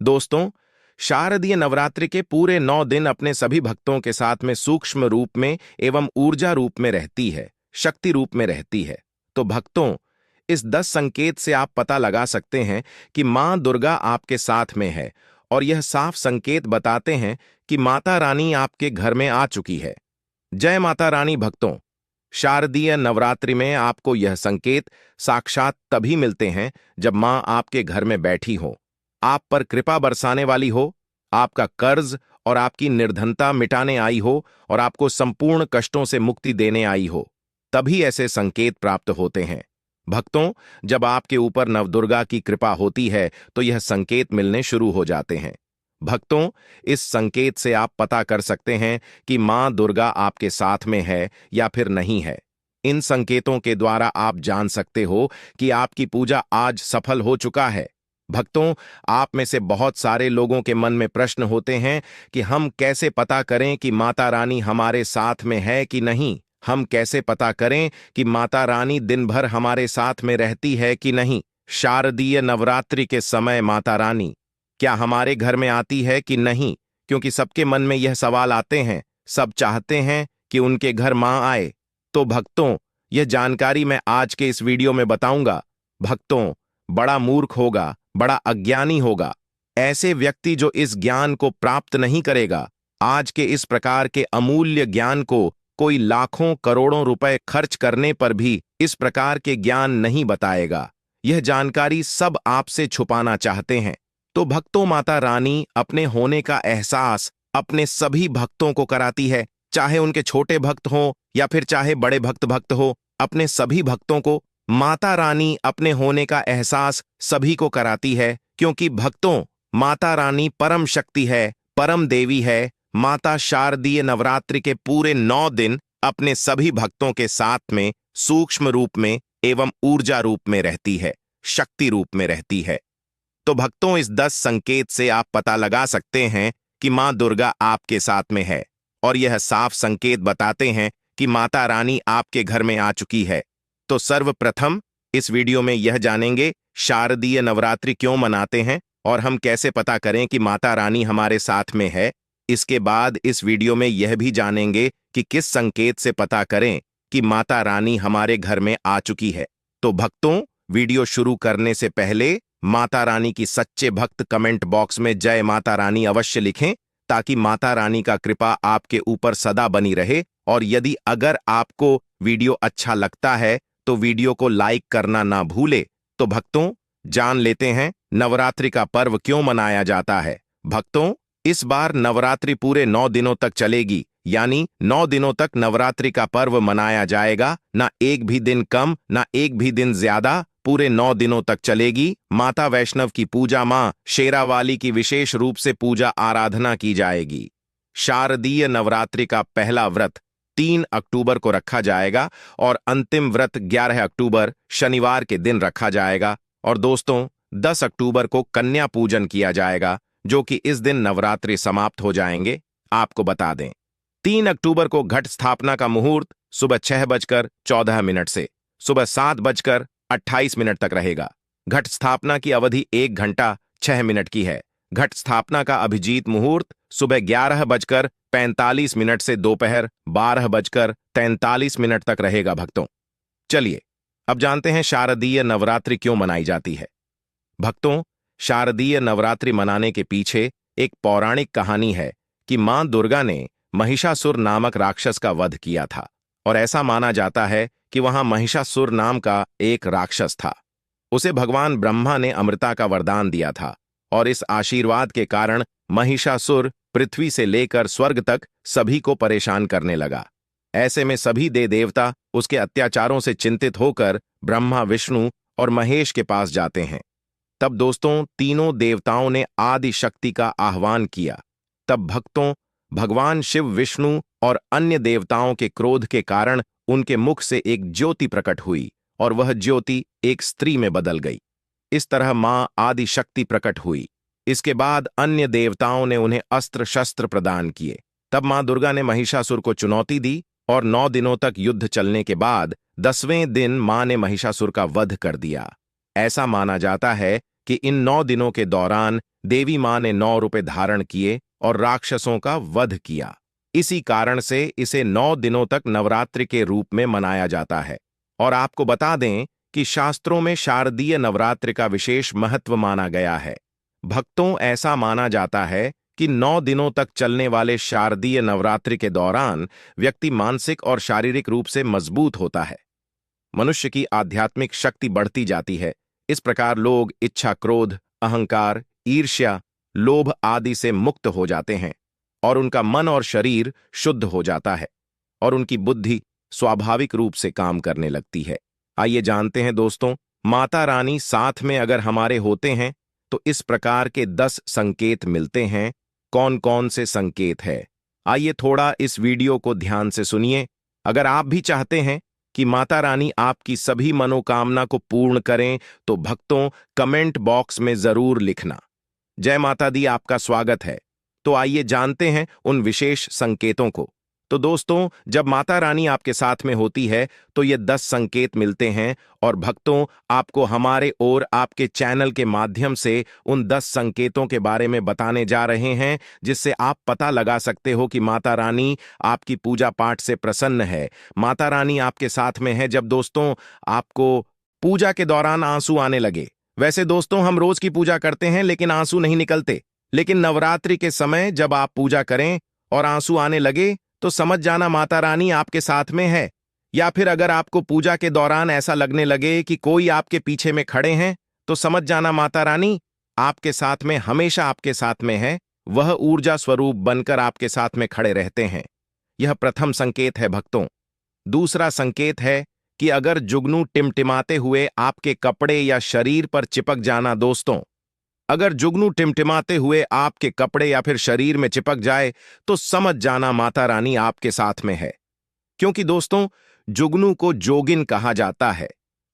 दोस्तों, शारदीय नवरात्रि के पूरे 9 दिन अपने सभी भक्तों के साथ में सूक्ष्म रूप में एवं ऊर्जा रूप में रहती है, शक्ति रूप में रहती है। तो भक्तों, इस 10 संकेत से आप पता लगा सकते हैं कि मां दुर्गा आपके साथ में है, और यह साफ संकेत बताते हैं कि माता रानी आपके घर में आ चुकी है। जय माता रानी भक्तों। शारदीय नवरात्रि में आपको यह संकेत साक्षात तभी मिलते हैं जब मां आपके घर में बैठी हो, आप पर कृपा बरसाने वाली हो, आपका कर्ज और आपकी निर्धनता मिटाने आई हो और आपको संपूर्ण कष्टों से मुक्ति देने आई हो। तभी ऐसे संकेत प्राप्त होते हैं। भक्तों, जब आपके ऊपर नवदुर्गा की कृपा होती है तो यह संकेत मिलने शुरू हो जाते हैं। भक्तों, इस संकेत से आप पता कर सकते हैं कि मां दुर्गा आपके साथ में है या फिर नहीं है। इन संकेतों के द्वारा आप जान सकते हो कि आपकी पूजा आज सफल हो चुका है। भक्तों, आप में से बहुत सारे लोगों के मन में प्रश्न होते हैं कि हम कैसे पता करें कि माता रानी हमारे साथ में है कि नहीं। हम कैसे पता करें कि माता रानी दिन भर हमारे साथ में रहती है कि नहीं। शारदीय नवरात्रि के समय माता रानी क्या हमारे घर में आती है कि नहीं, क्योंकि सबके मन में यह सवाल आते हैं। सब चाहते हैं कि उनके घर मां आए। तो भक्तों, यह जानकारी मैं आज के इस वीडियो में बताऊंगा। भक्तों, बड़ा मूर्ख होगा, बड़ा अज्ञानी होगा ऐसे व्यक्ति जो इस ज्ञान को प्राप्त नहीं करेगा। आज के इस प्रकार के अमूल्य ज्ञान को कोई लाखों करोड़ों रुपए खर्च करने पर भी इस प्रकार के ज्ञान नहीं बताएगा। यह जानकारी सब आपसे छुपाना चाहते हैं। तो भक्तों, माता रानी अपने होने का एहसास अपने सभी भक्तों को कराती है, चाहे उनके छोटे भक्त हों या फिर चाहे बड़े भक्त हो। अपने सभी भक्तों को माता रानी अपने होने का एहसास सभी को कराती है, क्योंकि भक्तों, माता रानी परम शक्ति है, परम देवी है। माता शारदीय नवरात्रि के पूरे 9 दिन अपने सभी भक्तों के साथ में सूक्ष्म रूप में एवं ऊर्जा रूप में रहती है, शक्ति रूप में रहती है। तो भक्तों, इस 10 संकेत से आप पता लगा सकते हैं कि मां दुर्गा आपके साथ में है, और यह साफ संकेत बताते हैं कि माता रानी आपके घर में आ चुकी है। तो सर्वप्रथम इस वीडियो में यह जानेंगे शारदीय नवरात्रि क्यों मनाते हैं और हम कैसे पता करें कि माता रानी हमारे साथ में है। इसके बाद इस वीडियो में यह भी जानेंगे कि किस संकेत से पता करें कि माता रानी हमारे घर में आ चुकी है। तो भक्तों, वीडियो शुरू करने से पहले माता रानी की सच्चे भक्त कमेंट बॉक्स में जय माता रानी अवश्य लिखें, ताकि माता रानी का कृपा आपके ऊपर सदा बनी रहे। और यदि अगर आपको वीडियो अच्छा लगता है तो वीडियो को लाइक करना ना भूले। तो भक्तों, जान लेते हैं नवरात्रि का पर्व क्यों मनाया जाता है। भक्तों, इस बार नवरात्रि पूरे 9 दिनों तक चलेगी, यानी 9 दिनों तक नवरात्रि का पर्व मनाया जाएगा। ना एक भी दिन कम, ना एक भी दिन ज्यादा, पूरे 9 दिनों तक चलेगी। माता वैष्णव की पूजा, मां शेरावाली की विशेष रूप से पूजा आराधना की जाएगी। शारदीय नवरात्रि का पहला व्रत 3 अक्टूबर को रखा जाएगा और अंतिम व्रत 11 अक्टूबर शनिवार के दिन रखा जाएगा। और दोस्तों, 10 अक्टूबर को कन्या पूजन किया जाएगा, जो कि इस दिन नवरात्रि समाप्त हो जाएंगे। आपको बता दें, 3 अक्टूबर को घट स्थापना का मुहूर्त सुबह 6:14 से सुबह 7:28 तक रहेगा। घट स्थापना की अवधि 1 घंटा 6 मिनट की है। घट स्थापना का अभिजीत मुहूर्त सुबह 11:45 से दोपहर 12:43 तक रहेगा। भक्तों, चलिए अब जानते हैं शारदीय नवरात्रि क्यों मनाई जाती है। भक्तों, शारदीय नवरात्रि मनाने के पीछे एक पौराणिक कहानी है कि मां दुर्गा ने महिषासुर नामक राक्षस का वध किया था, और ऐसा माना जाता है कि वहां महिषासुर नाम का एक राक्षस था। उसे भगवान ब्रह्मा ने अमृता का वरदान दिया था, और इस आशीर्वाद के कारण महिषासुर पृथ्वी से लेकर स्वर्ग तक सभी को परेशान करने लगा। ऐसे में सभी देवता उसके अत्याचारों से चिंतित होकर ब्रह्मा, विष्णु और महेश के पास जाते हैं। तब दोस्तों, तीनों देवताओं ने आदि शक्ति का आह्वान किया। तब भक्तों, भगवान शिव, विष्णु और अन्य देवताओं के क्रोध के कारण उनके मुख से एक ज्योति प्रकट हुई, और वह ज्योति एक स्त्री में बदल गई। इस तरह मां आदि शक्ति प्रकट हुई। इसके बाद अन्य देवताओं ने उन्हें अस्त्र शस्त्र प्रदान किए। तब मां दुर्गा ने महिषासुर को चुनौती दी, और 9 दिनों तक युद्ध चलने के बाद 10वें दिन मां ने महिषासुर का वध कर दिया। ऐसा माना जाता है कि इन 9 दिनों के दौरान देवी मां ने 9 रुपए धारण किए और राक्षसों का वध किया। इसी कारण से इसे 9 दिनों तक नवरात्रि के रूप में मनाया जाता है। और आपको बता दें कि शास्त्रों में शारदीय नवरात्रि का विशेष महत्व माना गया है। भक्तों, ऐसा माना जाता है कि 9 दिनों तक चलने वाले शारदीय नवरात्रि के दौरान व्यक्ति मानसिक और शारीरिक रूप से मजबूत होता है। मनुष्य की आध्यात्मिक शक्ति बढ़ती जाती है। इस प्रकार लोग इच्छा, क्रोध, अहंकार, ईर्ष्या, लोभ आदि से मुक्त हो जाते हैं और उनका मन और शरीर शुद्ध हो जाता है और उनकी बुद्धि स्वाभाविक रूप से काम करने लगती है। आइए जानते हैं दोस्तों, माता रानी साथ में अगर हमारे होते हैं तो इस प्रकार के 10 संकेत मिलते हैं। कौन कौन से संकेत है, आइए थोड़ा इस वीडियो को ध्यान से सुनिए। अगर आप भी चाहते हैं कि माता रानी आपकी सभी मनोकामना को पूर्ण करें तो भक्तों कमेंट बॉक्स में जरूर लिखना। जय माता दी, आपका स्वागत है। तो आइए जानते हैं उन विशेष संकेतों को। तो दोस्तों, जब माता रानी आपके साथ में होती है तो ये 10 संकेत मिलते हैं और भक्तों आपको हमारे और आपके चैनल के माध्यम से उन 10 संकेतों के बारे में बताने जा रहे हैं, जिससे आप पता लगा सकते हो कि माता रानी आपकी पूजा पाठ से प्रसन्न है। माता रानी आपके साथ में है जब दोस्तों आपको पूजा के दौरान आंसू आने लगे। वैसे दोस्तों हम रोज की पूजा करते हैं लेकिन आंसू नहीं निकलते, लेकिन नवरात्रि के समय जब आप पूजा करें और आंसू आने लगे तो समझ जाना माता रानी आपके साथ में है। या फिर अगर आपको पूजा के दौरान ऐसा लगने लगे कि कोई आपके पीछे में खड़े हैं तो समझ जाना माता रानी आपके साथ में, हमेशा आपके साथ में है। वह ऊर्जा स्वरूप बनकर आपके साथ में खड़े रहते हैं। यह प्रथम संकेत है भक्तों। दूसरा संकेत है कि अगर जुगनू टिमटिमाते हुए आपके कपड़े या शरीर पर चिपक जाना। दोस्तों, अगर जुगनू टिमटिमाते हुए आपके कपड़े या फिर शरीर में चिपक जाए तो समझ जाना माता रानी आपके साथ में है। क्योंकि दोस्तों जुगनू को जोगिन कहा जाता है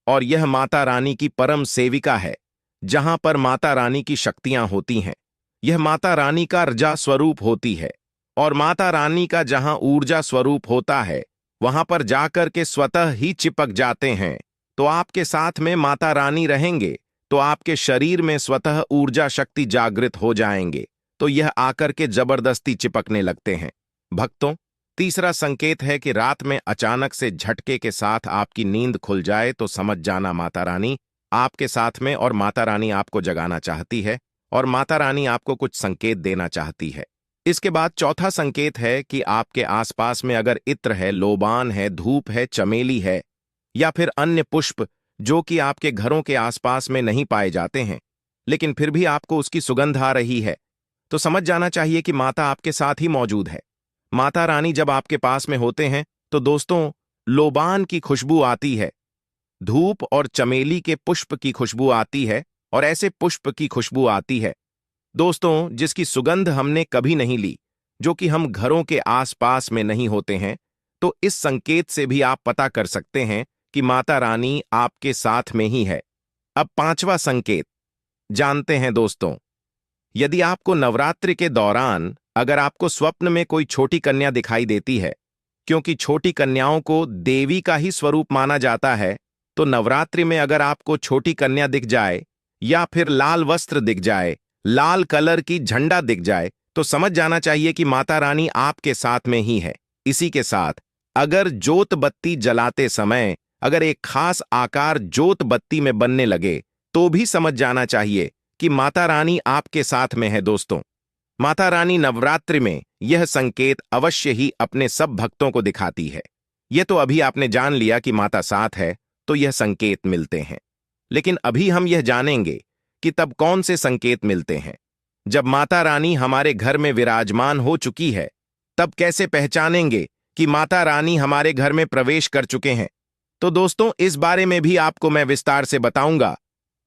और यह माता रानी की परम सेविका है, जहां पर माता रानी की शक्तियां होती हैं। यह माता रानी का ऊर्जा स्वरूप होती है और माता रानी का जहां ऊर्जा स्वरूप होता है वहां पर जाकर के स्वतः ही चिपक जाते हैं। तो आपके साथ में माता रानी रहेंगे तो आपके शरीर में स्वतः ऊर्जा शक्ति जागृत हो जाएंगे, तो यह आकर के जबरदस्ती चिपकने लगते हैं। भक्तों, तीसरा संकेत है कि रात में अचानक से झटके के साथ आपकी नींद खुल जाए तो समझ जाना माता रानी आपके साथ में और माता रानी आपको जगाना चाहती है और माता रानी आपको कुछ संकेत देना चाहती है। इसके बाद चौथा संकेत है कि आपके आसपास में अगर इत्र है, लोबान है, धूप है, चमेली है या फिर अन्य पुष्प जो कि आपके घरों के आसपास में नहीं पाए जाते हैं, लेकिन फिर भी आपको उसकी सुगंध आ रही है, तो समझ जाना चाहिए कि माता आपके साथ ही मौजूद है। माता रानी जब आपके पास में होते हैं तो दोस्तों लोबान की खुशबू आती है, धूप और चमेली के पुष्प की खुशबू आती है और ऐसे पुष्प की खुशबू आती है दोस्तों जिसकी सुगंध हमने कभी नहीं ली, जो कि हम घरों के आसपास में नहीं होते हैं। तो इस संकेत से भी आप पता कर सकते हैं कि माता रानी आपके साथ में ही है। अब पांचवा संकेत जानते हैं दोस्तों। यदि आपको नवरात्रि के दौरान अगर आपको स्वप्न में कोई छोटी कन्या दिखाई देती है, क्योंकि छोटी कन्याओं को देवी का ही स्वरूप माना जाता है, तो नवरात्रि में अगर आपको छोटी कन्या दिख जाए या फिर लाल वस्त्र दिख जाए, लाल कलर की झंडा दिख जाए, तो समझ जाना चाहिए कि माता रानी आपके साथ में ही है। इसी के साथ अगर जोत बत्ती जलाते समय अगर एक खास आकार जोत बत्ती में बनने लगे तो भी समझ जाना चाहिए कि माता रानी आपके साथ में है। दोस्तों, माता रानी नवरात्रि में यह संकेत अवश्य ही अपने सब भक्तों को दिखाती है। यह तो अभी आपने जान लिया कि माता साथ है तो यह संकेत मिलते हैं, लेकिन अभी हम यह जानेंगे कि तब कौन से संकेत मिलते हैं। जब माता रानी हमारे घर में विराजमान हो चुकी है तब कैसे पहचानेंगे कि माता रानी हमारे घर में प्रवेश कर चुके हैं। तो दोस्तों इस बारे में भी आपको मैं विस्तार से बताऊंगा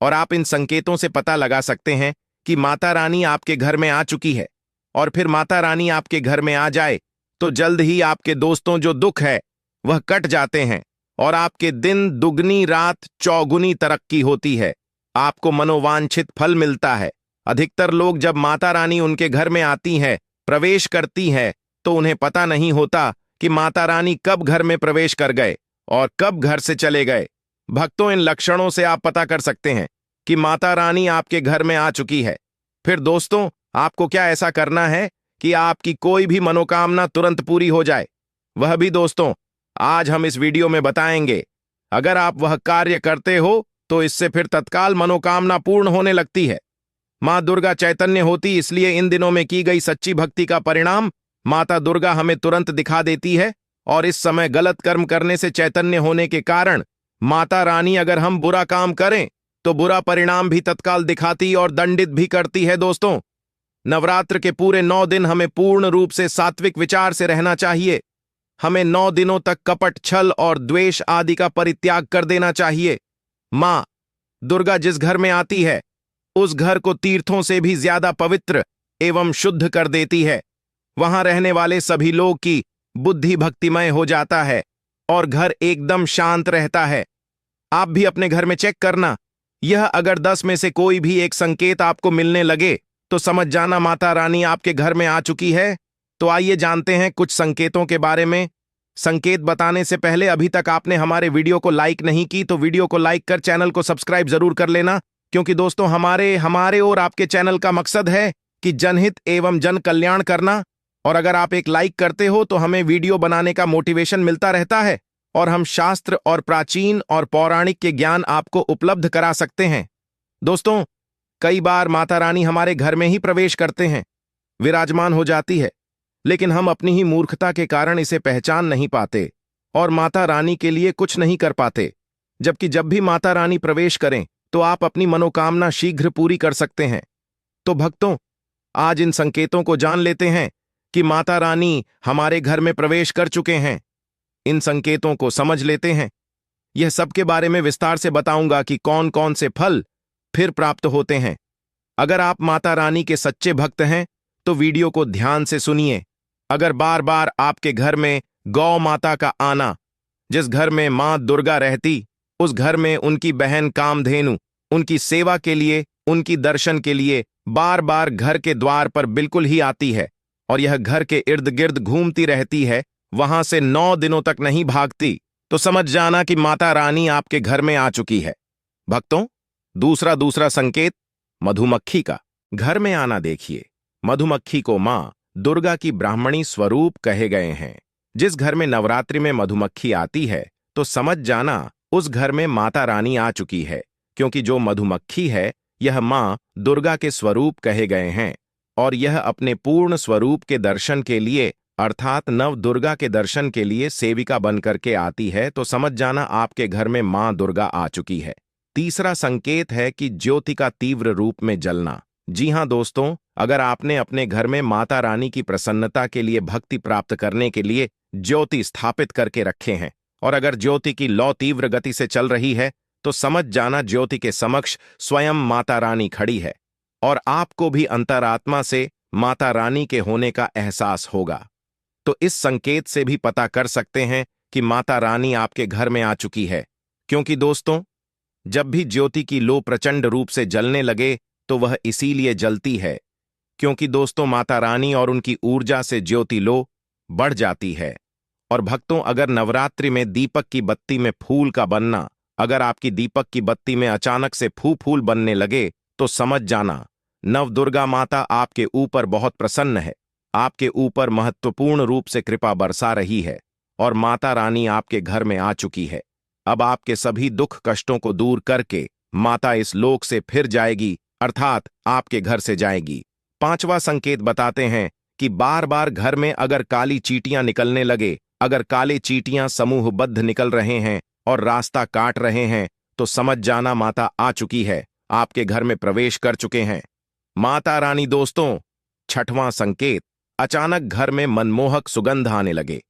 और आप इन संकेतों से पता लगा सकते हैं कि माता रानी आपके घर में आ चुकी है। और फिर माता रानी आपके घर में आ जाए तो जल्द ही आपके दोस्तों जो दुख है वह कट जाते हैं और आपके दिन दुगनी रात चौगुनी तरक्की होती है, आपको मनोवांछित फल मिलता है। अधिकतर लोग जब माता रानी उनके घर में आती है, प्रवेश करती है, तो उन्हें पता नहीं होता कि माता रानी कब घर में प्रवेश कर गए और कब घर से चले गए। भक्तों, इन लक्षणों से आप पता कर सकते हैं कि माता रानी आपके घर में आ चुकी है। फिर दोस्तों, आपको क्या ऐसा करना है कि आपकी कोई भी मनोकामना तुरंत पूरी हो जाए? वह भी दोस्तों, आज हम इस वीडियो में बताएंगे। अगर आप वह कार्य करते हो तो इससे फिर तत्काल मनोकामना पूर्ण होने लगती है। मां दुर्गा चैतन्य होती, इसलिए इन दिनों में की गई सच्ची भक्ति का परिणाम माता दुर्गा हमें तुरंत दिखा देती है। और इस समय गलत कर्म करने से चैतन्य होने के कारण माता रानी अगर हम बुरा काम करें तो बुरा परिणाम भी तत्काल दिखाती और दंडित भी करती है। दोस्तों, नवरात्र के पूरे 9 दिन हमें पूर्ण रूप से सात्विक विचार से रहना चाहिए। हमें 9 दिनों तक कपट, छल और द्वेष आदि का परित्याग कर देना चाहिए। मां दुर्गा जिस घर में आती है उस घर को तीर्थों से भी ज्यादा पवित्र एवं शुद्ध कर देती है। वहां रहने वाले सभी लोग की बुद्धि भक्तिमय हो जाता है और घर एकदम शांत रहता है। आप भी अपने घर में चेक करना। यह अगर 10 में से कोई भी एक संकेत आपको मिलने लगे तो समझ जाना माता रानी आपके घर में आ चुकी है। तो आइए जानते हैं कुछ संकेतों के बारे में। संकेत बताने से पहले अभी तक आपने हमारे वीडियो को लाइक नहीं की तो वीडियो को लाइक कर चैनल को सब्सक्राइब जरूर कर लेना, क्योंकि दोस्तों हमारे और आपके चैनल का मकसद है कि जनहित एवं जन कल्याण करना। और अगर आप एक लाइक करते हो तो हमें वीडियो बनाने का मोटिवेशन मिलता रहता है और हम शास्त्र और प्राचीन और पौराणिक के ज्ञान आपको उपलब्ध करा सकते हैं। दोस्तों, कई बार माता रानी हमारे घर में ही प्रवेश करते हैं, विराजमान हो जाती है, लेकिन हम अपनी ही मूर्खता के कारण इसे पहचान नहीं पाते और माता रानी के लिए कुछ नहीं कर पाते। जबकि जब भी माता रानी प्रवेश करें तो आप अपनी मनोकामना शीघ्र पूरी कर सकते हैं। तो भक्तों, आज इन संकेतों को जान लेते हैं कि माता रानी हमारे घर में प्रवेश कर चुके हैं। इन संकेतों को समझ लेते हैं। यह सबके बारे में विस्तार से बताऊंगा कि कौन कौन से फल फिर प्राप्त होते हैं। अगर आप माता रानी के सच्चे भक्त हैं तो वीडियो को ध्यान से सुनिए। अगर बार बार आपके घर में गौ माता का आना, जिस घर में मां दुर्गा रहती उस घर में उनकी बहन कामधेनु उनकी सेवा के लिए, उनकी दर्शन के लिए बार बार घर के द्वार पर बिल्कुल ही आती है और यह घर के इर्द गिर्द घूमती रहती है, वहां से 9 दिनों तक नहीं भागती, तो समझ जाना कि माता रानी आपके घर में आ चुकी है। भक्तों, दूसरा संकेत मधुमक्खी का घर में आना देखिए। मधुमक्खी को मां दुर्गा की ब्राह्मणी स्वरूप कहे गए हैं। जिस घर में नवरात्रि में मधुमक्खी आती है तो समझ जाना उस घर में माता रानी आ चुकी है, क्योंकि जो मधुमक्खी है यह मां दुर्गा के स्वरूप कहे गए हैं और यह अपने पूर्ण स्वरूप के दर्शन के लिए अर्थात नव दुर्गा के दर्शन के लिए सेविका बनकर के आती है। तो समझ जाना आपके घर में मां दुर्गा आ चुकी है। तीसरा संकेत है कि ज्योति का तीव्र रूप में जलना। जी हां दोस्तों, अगर आपने अपने घर में माता रानी की प्रसन्नता के लिए भक्ति प्राप्त करने के लिए ज्योति स्थापित करके रखे हैं और अगर ज्योति की लौ तीव्र गति से चल रही है तो समझ जाना ज्योति के समक्ष स्वयं माता रानी खड़ी है और आपको भी अंतरात्मा से माता रानी के होने का एहसास होगा। तो इस संकेत से भी पता कर सकते हैं कि माता रानी आपके घर में आ चुकी है, क्योंकि दोस्तों, जब भी ज्योति की लो प्रचंड रूप से जलने लगे तो वह इसीलिए जलती है क्योंकि दोस्तों माता रानी और उनकी ऊर्जा से ज्योति लो बढ़ जाती है। और भक्तों, अगर नवरात्रि में दीपक की बत्ती में फूल का बनना, अगर आपकी दीपक की बत्ती में अचानक से फूल बनने लगे तो समझ जाना नव दुर्गा माता आपके ऊपर बहुत प्रसन्न है, आपके ऊपर महत्वपूर्ण रूप से कृपा बरसा रही है और माता रानी आपके घर में आ चुकी है। अब आपके सभी दुख कष्टों को दूर करके माता इस लोक से फिर जाएगी, अर्थात आपके घर से जाएगी। 5वां संकेत बताते हैं कि बार बार घर में अगर काली चींटियां निकलने लगे, अगर काले चींटियां समूहबद्ध निकल रहे हैं और रास्ता काट रहे हैं तो समझ जाना माता आ चुकी है, आपके घर में प्रवेश कर चुके हैं माता रानी। दोस्तों, 6वां संकेत, अचानक घर में मनमोहक सुगंध आने लगे।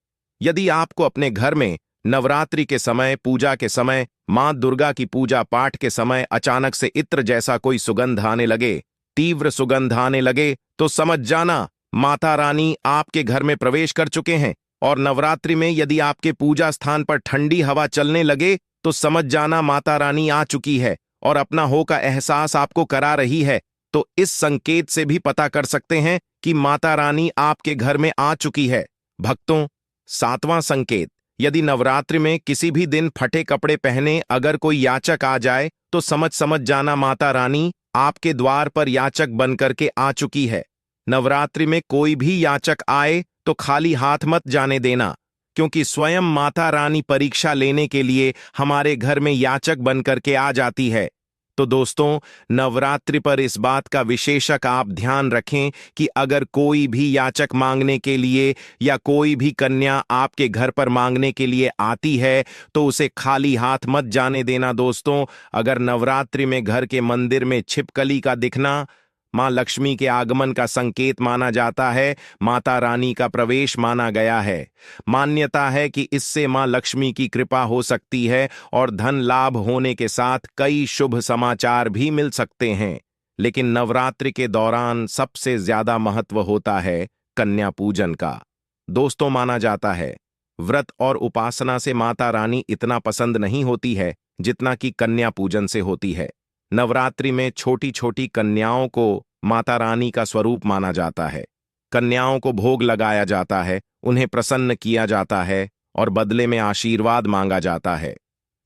यदि आपको अपने घर में नवरात्रि के समय, पूजा के समय, मां दुर्गा की पूजा पाठ के समय अचानक से इत्र जैसा कोई सुगंध आने लगे, तीव्र सुगंध आने लगे, तो समझ जाना माता रानी आपके घर में प्रवेश कर चुके हैं। और नवरात्रि में यदि आपके पूजा स्थान पर ठंडी हवा चलने लगे तो समझ जाना माता रानी आ चुकी है और अपना हो का एहसास आपको करा रही है। तो इस संकेत से भी पता कर सकते हैं कि माता रानी आपके घर में आ चुकी है। भक्तों, 7वां संकेत, यदि नवरात्रि में किसी भी दिन फटे कपड़े पहने अगर कोई याचक आ जाए तो समझ जाना माता रानी आपके द्वार पर याचक बनकर के आ चुकी है। नवरात्रि में कोई भी याचक आए तो खाली हाथ मत जाने देना, क्योंकि स्वयं माता रानी परीक्षा लेने के लिए हमारे घर में याचक बनकर के आ जाती है। तो दोस्तों, नवरात्रि पर इस बात का विशेषक आप ध्यान रखें कि अगर कोई भी याचक मांगने के लिए या कोई भी कन्या आपके घर पर मांगने के लिए आती है तो उसे खाली हाथ मत जाने देना। दोस्तों, अगर नवरात्रि में घर के मंदिर में छिपकली का दिखना मां लक्ष्मी के आगमन का संकेत माना जाता है, माता रानी का प्रवेश माना गया है। मान्यता है कि इससे मां लक्ष्मी की कृपा हो सकती है और धन लाभ होने के साथ कई शुभ समाचार भी मिल सकते हैं। लेकिन नवरात्रि के दौरान सबसे ज्यादा महत्व होता है कन्या पूजन का। दोस्तों, माना जाता है व्रत और उपासना से माता रानी इतना पसंद नहीं होती है जितना कि कन्या पूजन से होती है। नवरात्रि में छोटी छोटी कन्याओं को माता रानी का स्वरूप माना जाता है। कन्याओं को भोग लगाया जाता है, उन्हें प्रसन्न किया जाता है और बदले में आशीर्वाद मांगा जाता है।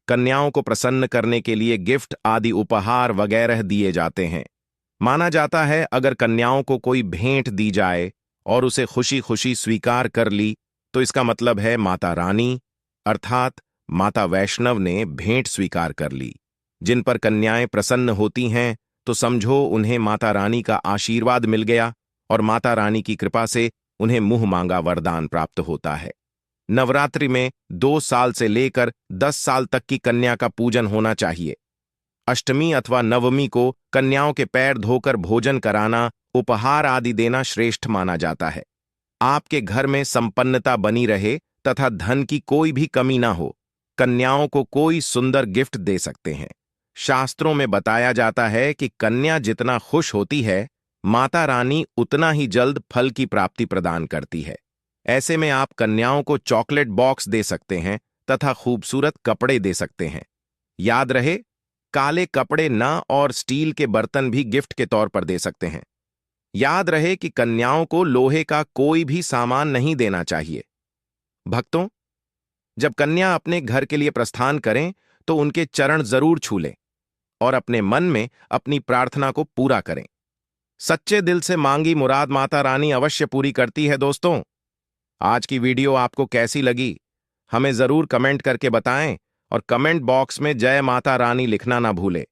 कन्याओं को प्रसन्न करने के लिए गिफ्ट आदि उपहार वगैरह दिए जाते हैं। माना जाता है अगर कन्याओं को कोई भेंट दी जाए और उसे खुशी खुशी स्वीकार कर ली तो इसका मतलब है माता रानी अर्थात माता वैष्णव ने भेंट स्वीकार कर ली। जिन पर कन्याएं प्रसन्न होती हैं तो समझो उन्हें माता रानी का आशीर्वाद मिल गया और माता रानी की कृपा से उन्हें मुंह मांगा वरदान प्राप्त होता है। नवरात्रि में 2 साल से लेकर 10 साल तक की कन्या का पूजन होना चाहिए। अष्टमी अथवा नवमी को कन्याओं के पैर धोकर भोजन कराना, उपहार आदि देना श्रेष्ठ माना जाता है। आपके घर में संपन्नता बनी रहे तथा धन की कोई भी कमी ना हो, कन्याओं को कोई सुंदर गिफ्ट दे सकते हैं। शास्त्रों में बताया जाता है कि कन्या जितना खुश होती है, माता रानी उतना ही जल्द फल की प्राप्ति प्रदान करती है। ऐसे में आप कन्याओं को चॉकलेट बॉक्स दे सकते हैं तथा खूबसूरत कपड़े दे सकते हैं। याद रहे, काले कपड़े ना और स्टील के बर्तन भी गिफ्ट के तौर पर दे सकते हैं। याद रहे कि कन्याओं को लोहे का कोई भी सामान नहीं देना चाहिए। भक्तों, जब कन्या अपने घर के लिए प्रस्थान करें तो उनके चरण जरूर छू लें और अपने मन में अपनी प्रार्थना को पूरा करें। सच्चे दिल से मांगी मुराद माता रानी अवश्य पूरी करती है। दोस्तों, आज की वीडियो आपको कैसी लगी हमें जरूर कमेंट करके बताएं और कमेंट बॉक्स में जय माता रानी लिखना ना भूलें।